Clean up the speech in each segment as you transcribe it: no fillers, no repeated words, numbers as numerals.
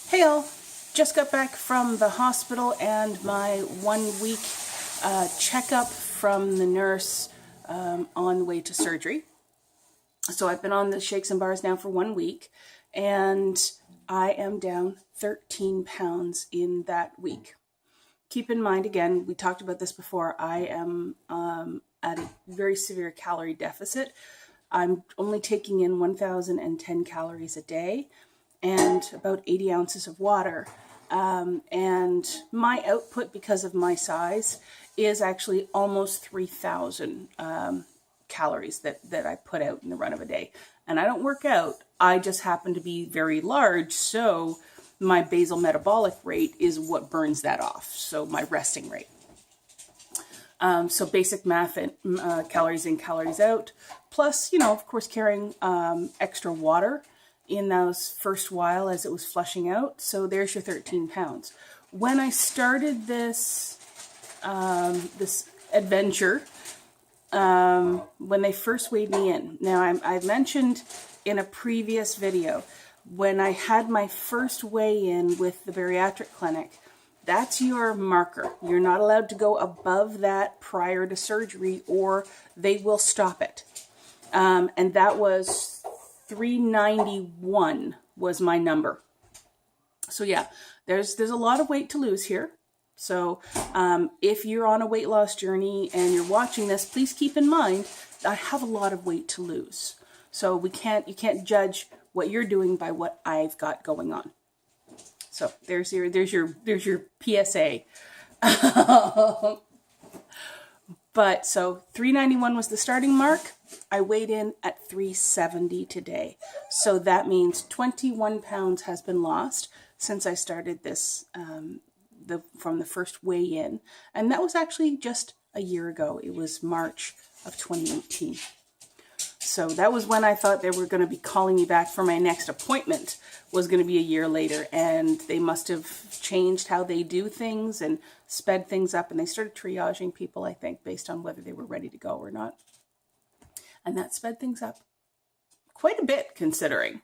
Hey all, just got back from the hospital and my 1 week checkup from the nurse on the way to surgery. So I've been on the shakes and bars now for 1 week and I am down 13 pounds in that week. Keep in mind, again, we talked about this before, I am at a very severe calorie deficit. I'm only taking in 1,010 calories a day and about 80 ounces of water. And my output, because of my size, is actually almost 3,000 calories that I put out in the run of a day. And I don't work out. I just happen to be very large, so my basal metabolic rate is what burns that off, so my resting rate. So basic math, and calories in, calories out, plus, of course, carrying extra water in those first while as it was flushing out. So there's your 13 pounds. When I started this this adventure, when they first weighed me in, now I mentioned in a previous video, when I had my first weigh-in with the bariatric clinic, that's your marker. You're not allowed to go above that prior to surgery or they will stop it. And that was 391 was my number. So yeah, there's a lot of weight to lose here. So if you're on a weight loss journey and you're watching this, please keep in mind I have a lot of weight to lose. So you can't judge what you're doing by what I've got going on. So there's your PSA. But so 391 was the starting mark. I weighed in at 370 today. So that means 21 pounds has been lost since I started this from the first weigh-in. And that was actually just a year ago. It was March of 2018. So that was when I thought they were going to be calling me back for my next appointment, was going to be a year later. And they must have changed how they do things and sped things up. And they started triaging people, I think, based on whether they were ready to go or not. And that sped things up quite a bit, considering.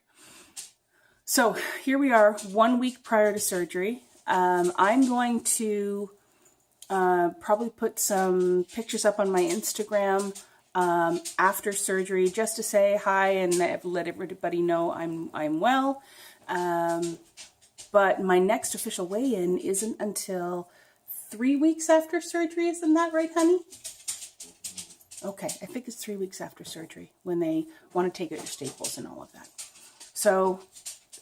So here we are, 1 week prior to surgery. I'm going to probably put some pictures up on my Instagram after surgery, just to say hi and let everybody know I'm well. But my next official weigh-in isn't until 3 weeks after surgery. Isn't that right, honey? Okay, I think it's 3 weeks after surgery when they want to take out your staples and all of that. So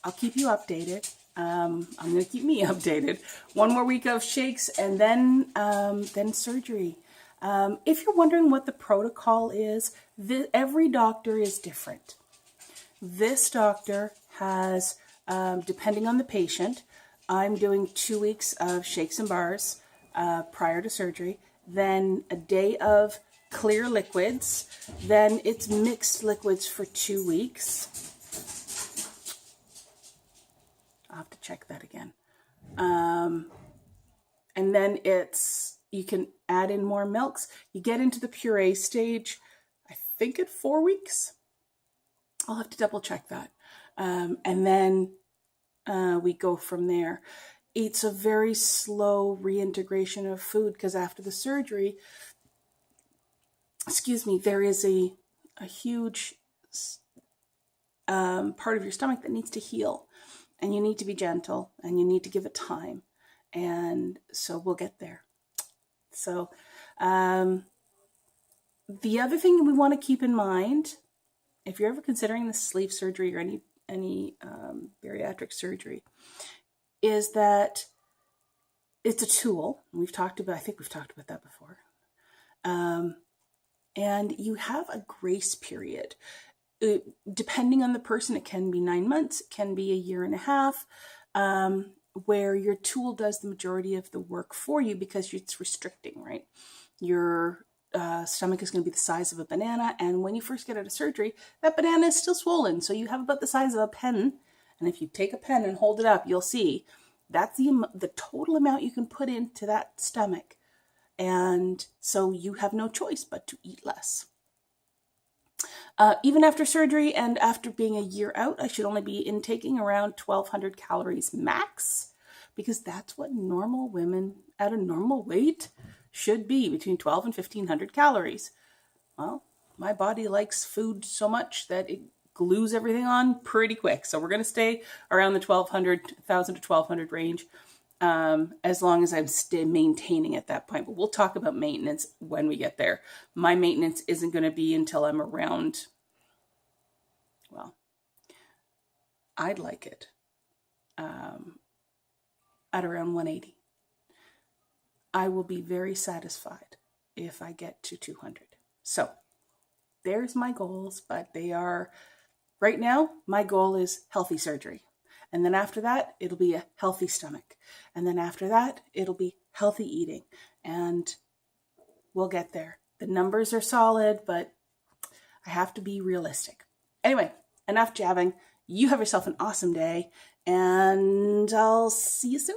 I'll keep you updated. I'm going to keep me updated. 1 more week of shakes and then surgery. If you're wondering what the protocol is, every doctor is different. This doctor has, depending on the patient, I'm doing 2 weeks of shakes and bars prior to surgery, then a day of clear liquids, then it's mixed liquids for 2 weeks. I'll have to check that again. And then you can add in more milks. You get into the puree stage, I think at 4 weeks. I'll have to double check that. And then we go from there. It's a very slow reintegration of food because after the surgery, there is a huge part of your stomach that needs to heal. And you need to be gentle and you need to give it time. And so we'll get there. So the other thing we want to keep in mind, if you're ever considering the sleeve surgery or any bariatric surgery, is that it's a tool. I think we've talked about that before. And you have a grace period. Depending on the person, it can be 9 months, it can be a year and a half, where your tool does the majority of the work for you because it's restricting, right? Your stomach is going to be the size of a banana, and when you first get out of surgery, that banana is still swollen, so you have about the size of a pen, and if you take a pen and hold it up, you'll see that's the total amount you can put into that stomach, and so you have no choice but to eat less. Even after surgery and after being a year out, I should only be intaking around 1,200 calories max, because that's what normal women at a normal weight should be, between 12 and 1,500 calories. Well, my body likes food so much that it glues everything on pretty quick. So we're going to stay around the 1,200 to 1,200 range as long as I'm maintaining at that point. But we'll talk about maintenance when we get there. My maintenance isn't going to be until I'm around, well, I'd like it at around 180. I will be very satisfied if I get to 200. So there's my goals, but they are, right now, my goal is healthy surgery. And then after that, it'll be a healthy stomach. And then after that, it'll be healthy eating. And we'll get there. The numbers are solid, but I have to be realistic. Anyway, enough jabbing. You have yourself an awesome day, and I'll see you soon.